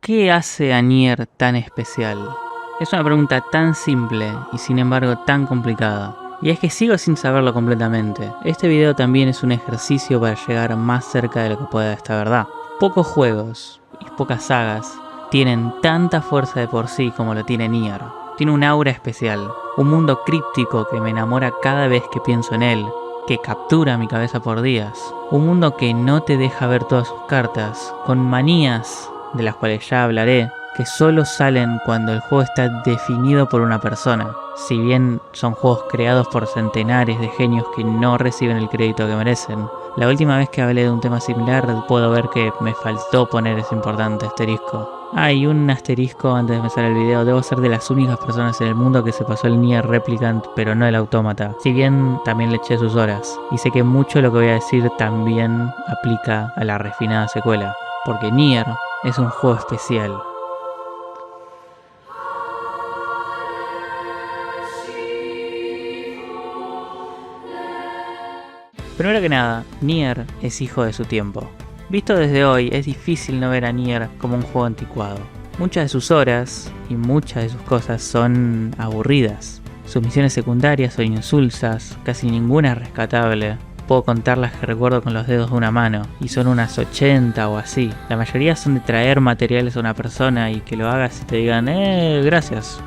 ¿Qué hace a Nier tan especial? Es una pregunta tan simple y sin embargo tan complicada. Y es que sigo sin saberlo completamente. Este video también es un ejercicio para llegar más cerca de lo que pueda esta verdad. Pocos juegos y pocas sagas tienen tanta fuerza de por sí como lo tiene Nier. Tiene un aura especial, un mundo críptico que me enamora cada vez que pienso en él, que captura mi cabeza por días. Un mundo que no te deja ver todas sus cartas, con manías de las cuales ya hablaré, que solo salen cuando el juego está definido por una persona. Si bien son juegos creados por centenares de genios que no reciben el crédito que merecen. La última vez que hablé de un tema similar puedo ver que me faltó poner ese importante asterisco. Hay un asterisco antes de empezar el video. Debo ser de las únicas personas en el mundo que se pasó el Nier Replicant, pero no el Autómata. Si bien también le eché sus horas. Y sé que mucho de lo que voy a decir también aplica a la refinada secuela. Porque Nier es un juego especial. Primero que nada, Nier es hijo de su tiempo. Visto desde hoy, es difícil no ver a Nier como un juego anticuado. Muchas de sus horas y muchas de sus cosas son aburridas. Sus misiones secundarias son insulsas, casi ninguna es rescatable. Puedo contar las que recuerdo con los dedos de una mano, y son unas 80 o así. La mayoría son de traer materiales a una persona y que lo hagas y te digan, gracias.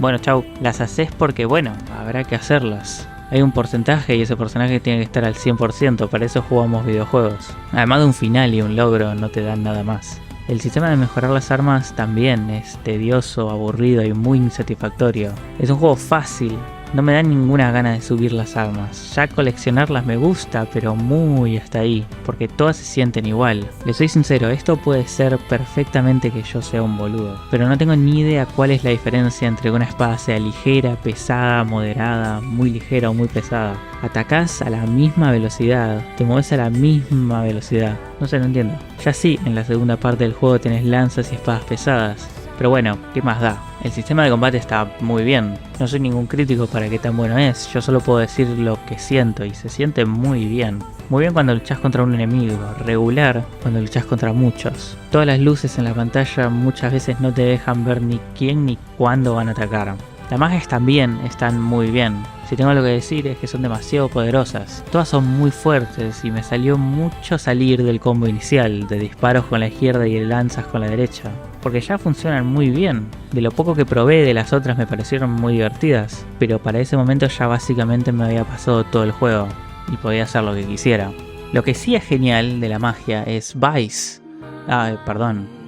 Bueno, chau, las haces porque bueno, habrá que hacerlas. Hay un porcentaje y ese porcentaje tiene que estar al 100%, para eso jugamos videojuegos. Además de un final y un logro, no te dan nada más. El sistema de mejorar las armas también es tedioso, aburrido y muy insatisfactorio. Es un juego fácil, no me da ninguna gana de subir las armas. Ya coleccionarlas me gusta, pero muy hasta ahí, porque todas se sienten igual. Les soy sincero, esto puede ser perfectamente que yo sea un boludo, pero no tengo ni idea cuál es la diferencia entre que una espada sea ligera, pesada, moderada, muy ligera o muy pesada. Atacás a la misma velocidad, te mueves a la misma velocidad. No sé, no entiendo. Ya sí, en la segunda parte del juego tenés lanzas y espadas pesadas. Pero bueno, ¿qué más da? El sistema de combate está muy bien. No soy ningún crítico para qué tan bueno es. Yo solo puedo decir lo que siento y se siente muy bien. Muy bien cuando luchás contra un enemigo. Regular cuando luchás contra muchos. Todas las luces en la pantalla muchas veces no te dejan ver ni quién ni cuándo van a atacar. Las magias también están muy bien. Si tengo algo que decir es que son demasiado poderosas. Todas son muy fuertes y me salió mucho salir del combo inicial, de disparos con la izquierda y de lanzas con la derecha. Porque ya funcionan muy bien. De lo poco que probé de las otras me parecieron muy divertidas. Pero para ese momento ya básicamente me había pasado todo el juego y podía hacer lo que quisiera. Lo que sí es genial de la magia es Weiss.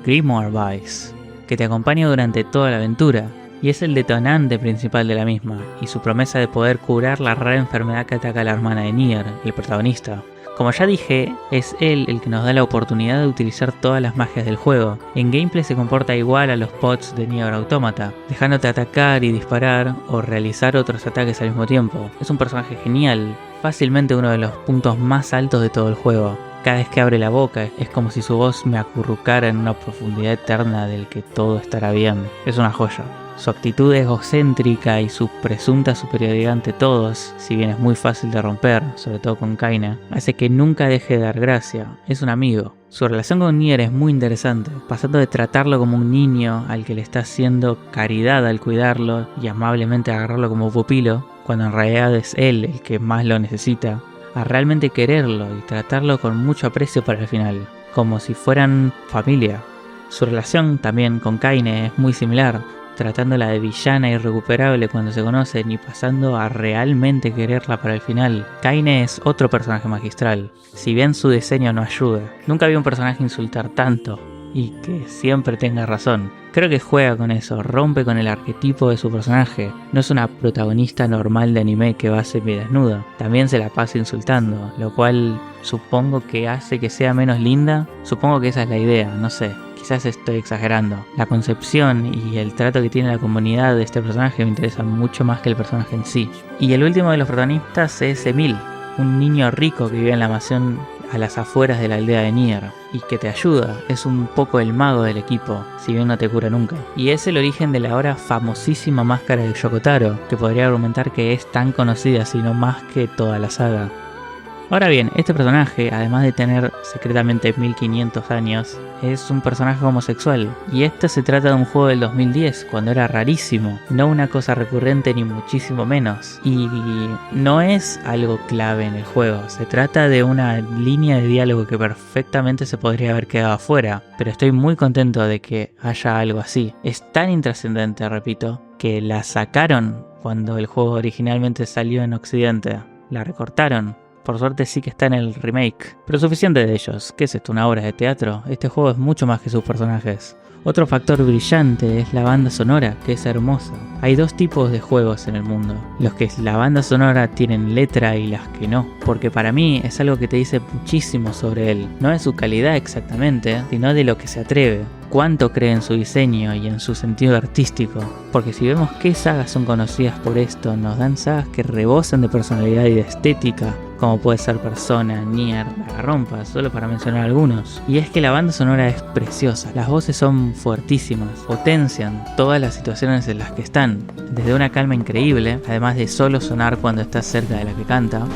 Grimoire Weiss, que te acompaña durante toda la aventura. Y es el detonante principal de la misma, y su promesa de poder curar la rara enfermedad que ataca a la hermana de Nier, el protagonista. Como ya dije, es él el que nos da la oportunidad de utilizar todas las magias del juego. En gameplay se comporta igual a los pods de Nier Automata, dejándote atacar y disparar o realizar otros ataques al mismo tiempo. Es un personaje genial, fácilmente uno de los puntos más altos de todo el juego. Cada vez que abre la boca es como si su voz me acurrucara en una profundidad eterna del que todo estará bien. Es una joya. Su actitud egocéntrica y su presunta superioridad ante todos, si bien es muy fácil de romper, sobre todo con Kaine, hace que nunca deje de dar gracia. Es un amigo. Su relación con Nier es muy interesante, pasando de tratarlo como un niño al que le está haciendo caridad al cuidarlo y amablemente agarrarlo como pupilo, cuando en realidad es él el que más lo necesita, a realmente quererlo y tratarlo con mucho aprecio para el final, como si fueran familia. Su relación también con Kaine es muy similar, tratándola de villana irrecuperable cuando se conocen y pasando a realmente quererla para el final. Kaine es otro personaje magistral, si bien su diseño no ayuda. Nunca vi un personaje insultar tanto y que siempre tenga razón. Creo que juega con eso, rompe con el arquetipo de su personaje. No es una protagonista normal de anime que va semidesnuda. También se la pasa insultando, lo cual supongo que hace que sea menos linda. Supongo que esa es la idea, no sé. Quizás estoy exagerando. La concepción y el trato que tiene la comunidad de este personaje me interesa mucho más que el personaje en sí. Y el último de los protagonistas es Emil, un niño rico que vive en la mansión a las afueras de la aldea de Nier y que te ayuda, es un poco el mago del equipo, si bien no te cura nunca. Y es el origen de la ahora famosísima máscara de Yokotaro, que podría argumentar que es tan conocida sino más que toda la saga. Ahora bien, este personaje, además de tener secretamente 1500 años, es un personaje homosexual. Y esto se trata de un juego del 2010, cuando era rarísimo, no una cosa recurrente ni muchísimo menos. Y no es algo clave en el juego, se trata de una línea de diálogo que perfectamente se podría haber quedado afuera. Pero estoy muy contento de que haya algo así. Es tan intrascendente, repito, que la sacaron cuando el juego originalmente salió en Occidente. La recortaron. Por suerte sí que está en el remake. Pero suficiente de ellos. ¿Qué es esto? ¿Una obra de teatro? Este juego es mucho más que sus personajes. Otro factor brillante es la banda sonora, que es hermosa. Hay dos tipos de juegos en el mundo. Los que la banda sonora tienen letra y las que no. Porque para mí es algo que te dice muchísimo sobre él. No de su calidad exactamente, sino de lo que se atreve. Cuánto cree en su diseño y en su sentido artístico. Porque si vemos qué sagas son conocidas por esto, nos dan sagas que rebosan de personalidad y de estética. Como puede ser Persona, Nier, Danganronpa, solo para mencionar algunos. Y es que la banda sonora es preciosa, las voces son fuertísimas, potencian todas las situaciones en las que están, desde una calma increíble, además de solo sonar cuando estás cerca de la que canta,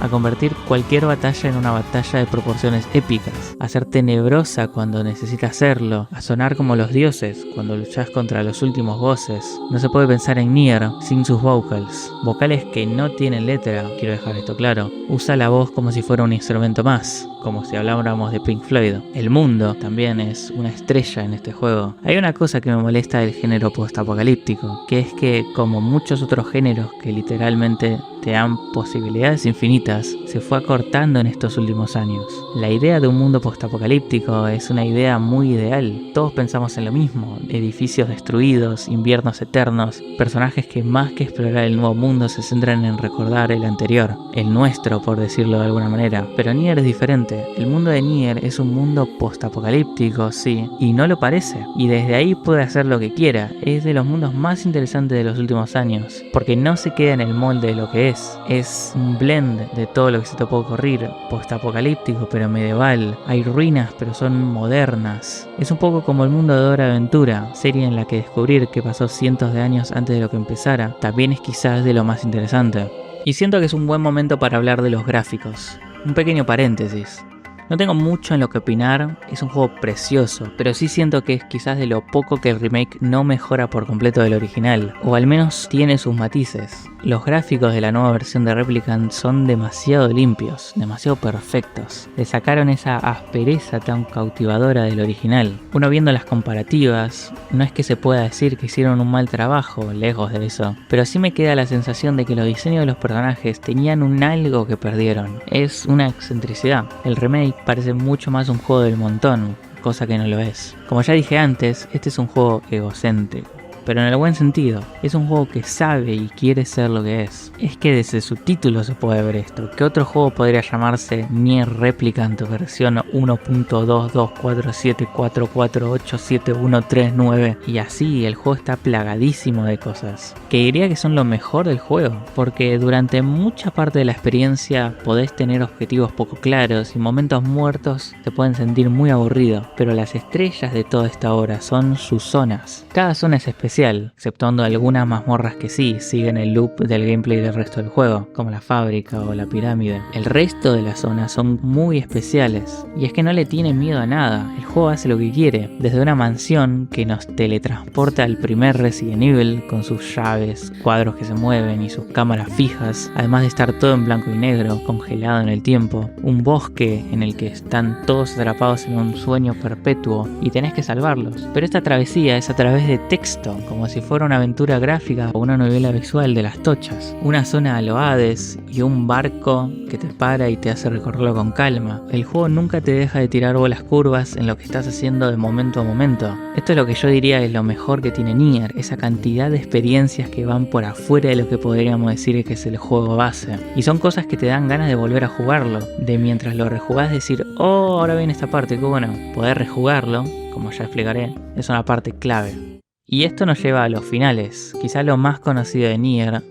a convertir cualquier batalla en una batalla de proporciones épicas, a ser tenebrosa cuando necesita hacerlo, a sonar como los dioses cuando luchas contra los últimos bosses. No se puede pensar en Nier sin sus vocals, vocales que no tienen letra, quiero dejar esto claro. Usa la voz como si fuera un instrumento más, como si habláramos de Pink Floyd. El mundo también es una estrella en este juego. Hay una cosa que me molesta del género post-apocalíptico, que es que, como muchos otros géneros que literalmente te dan posibilidades infinitas, se fue acortando en estos últimos años. La idea de un mundo postapocalíptico es una idea muy ideal. Todos pensamos en lo mismo: edificios destruidos, inviernos eternos, personajes que más que explorar el nuevo mundo se centran en recordar el anterior, el nuestro, por decirlo de alguna manera. Pero Nier es diferente. El mundo de Nier es un mundo postapocalíptico, sí, y no lo parece. Y desde ahí puede hacer lo que quiera. Es de los mundos más interesantes de los últimos años, porque no se queda en el molde de lo que es. Es un blend de todo lo que se te puede ocurrir, postapocalíptico pero medieval. Hay ruinas pero son modernas. Es un poco como el mundo de Dora Aventura, serie en la que descubrir que pasó cientos de años antes de lo que empezara también es quizás de lo más interesante. Y siento que es un buen momento para hablar de los gráficos. Un pequeño paréntesis. No tengo mucho en lo que opinar, es un juego precioso, pero sí siento que es quizás de lo poco que el remake no mejora por completo del original, o al menos tiene sus matices. Los gráficos de la nueva versión de Replicant son demasiado limpios, demasiado perfectos. Le sacaron esa aspereza tan cautivadora del original. Uno viendo las comparativas, no es que se pueda decir que hicieron un mal trabajo, lejos de eso, pero sí me queda la sensación de que los diseños de los personajes tenían un algo que perdieron. Es una excentricidad. El remake parece mucho más un juego del montón, cosa que no lo es. Como ya dije antes, este es un juego egocéntrico, pero en el buen sentido. Es un juego que sabe y quiere ser lo que es. Es que desde su título se puede ver esto. ¿Qué otro juego podría llamarse Nier Replicant versión 1.22474487139? Y así, el juego está plagadísimo de cosas que diría que son lo mejor del juego, porque durante mucha parte de la experiencia podés tener objetivos poco claros y momentos muertos te pueden sentir muy aburrido, pero las estrellas de toda esta obra son sus zonas. Cada zona es especial, exceptuando algunas mazmorras que sí siguen el loop del gameplay del resto del juego, como la fábrica o la pirámide. El resto de las zonas son muy especiales, y es que no le tiene miedo a nada. El juego hace lo que quiere, desde una mansión que nos teletransporta al primer Resident Evil con sus llaves, cuadros que se mueven y sus cámaras fijas, además de estar todo en blanco y negro, congelado en el tiempo, un bosque en el que están todos atrapados en un sueño perpetuo y tenés que salvarlos. Pero esta travesía es a través de texto, como si fuera una aventura gráfica o una novela visual de las tochas. Una zona a lo Hades y un barco que te para y te hace recorrerlo con calma. El juego nunca te deja de tirar bolas curvas en lo que estás haciendo de momento a momento. Esto es lo que yo diría es lo mejor que tiene Nier, esa cantidad de experiencias que van por afuera de lo que podríamos decir que es el juego base. Y son cosas que te dan ganas de volver a jugarlo, de mientras lo rejugás decir, oh, ahora viene esta parte, que bueno, poder rejugarlo, como ya explicaré, es una parte clave. Y esto nos lleva a los finales, quizá lo más conocido de Nier,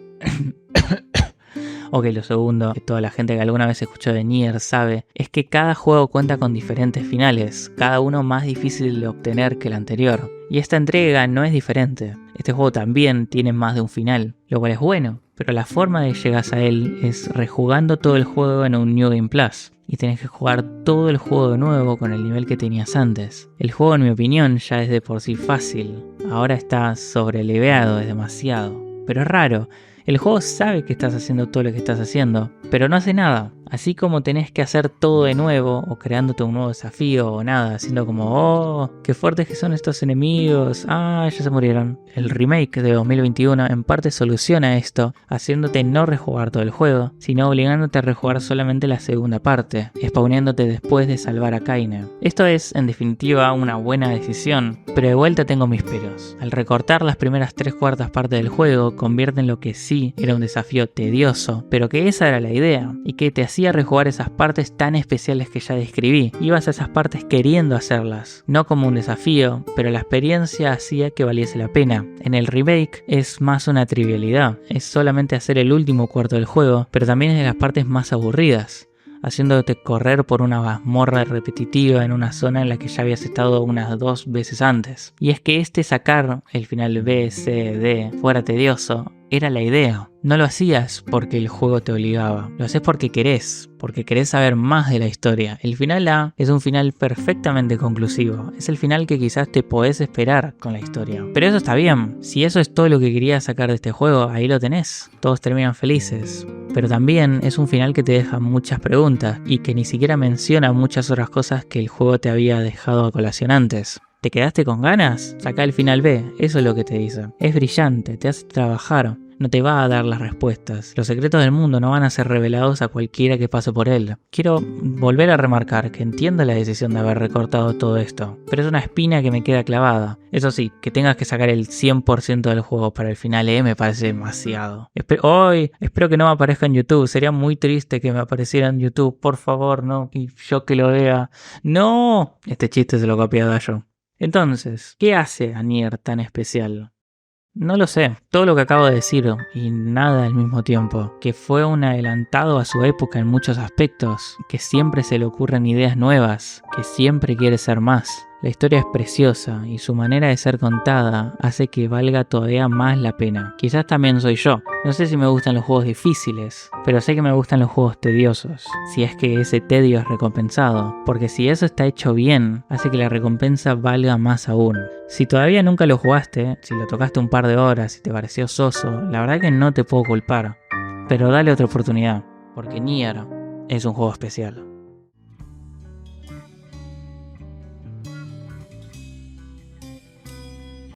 o que lo segundo que toda la gente que alguna vez escuchó de Nier sabe, es que cada juego cuenta con diferentes finales, cada uno más difícil de obtener que el anterior. Y esta entrega no es diferente, este juego también tiene más de un final, lo cual es bueno, pero la forma de llegar a él es rejugando todo el juego en un New Game Plus. Y tenés que jugar todo el juego de nuevo con el nivel que tenías antes. El juego, en mi opinión, ya es de por sí fácil. Ahora está sobreleveado, es demasiado. Pero es raro. El juego sabe que estás haciendo todo lo que estás haciendo, pero no hace nada. Así como tenés que hacer todo de nuevo, o creándote un nuevo desafío, o nada, haciendo como, oh, qué fuertes que son estos enemigos, ah, ya se murieron. El remake de 2021 en parte soluciona esto, haciéndote no rejugar todo el juego, sino obligándote a rejugar solamente la segunda parte, spawneándote después de salvar a Kaine. Esto es, en definitiva, una buena decisión, pero de vuelta tengo mis peros. Al recortar las primeras 3/4 partes del juego, convierte en lo que sí era un desafío tedioso, pero que esa era la idea, y que te hacía rejugar esas partes tan especiales que ya describí. Ibas a esas partes queriendo hacerlas, no como un desafío, pero la experiencia hacía que valiese la pena. En el remake es más una trivialidad, es solamente hacer el último cuarto del juego, pero también es de las partes más aburridas, haciéndote correr por una mazmorra repetitiva en una zona en la que ya habías estado unas 2 veces antes. Y es que sacar el final B, C, D fuera tedioso era la idea. No lo hacías porque el juego te obligaba, lo haces porque querés saber más de la historia. El final A es un final perfectamente conclusivo, es el final que quizás te podés esperar con la historia. Pero eso está bien, si eso es todo lo que querías sacar de este juego, ahí lo tenés, todos terminan felices. Pero también es un final que te deja muchas preguntas y que ni siquiera menciona muchas otras cosas que el juego te había dejado a colación antes. ¿Te quedaste con ganas? Saca el final B, eso es lo que te dice. Es brillante, te hace trabajar. No te va a dar las respuestas. Los secretos del mundo no van a ser revelados a cualquiera que pase por él. Quiero volver a remarcar que entiendo la decisión de haber recortado todo esto, pero es una espina que me queda clavada. Eso sí, que tengas que sacar el 100% del juego para el final me parece demasiado. Espero que no me aparezca en YouTube. Sería muy triste que me apareciera en YouTube. Por favor, no. Y yo que lo vea. ¡No! Este chiste se lo copié a Dayo. Entonces, ¿qué hace a Nier tan especial? No lo sé, todo lo que acabo de decir y nada al mismo tiempo, que fue un adelantado a su época en muchos aspectos, que siempre se le ocurren ideas nuevas, que siempre quiere ser más. La historia es preciosa y su manera de ser contada hace que valga todavía más la pena. Quizás también soy yo. No sé si me gustan los juegos difíciles, pero sé que me gustan los juegos tediosos, si es que ese tedio es recompensado, porque si eso está hecho bien, hace que la recompensa valga más aún. Si todavía nunca lo jugaste, si lo tocaste un par de horas y te pareció soso, la verdad que no te puedo culpar, pero dale otra oportunidad, porque Nier es un juego especial.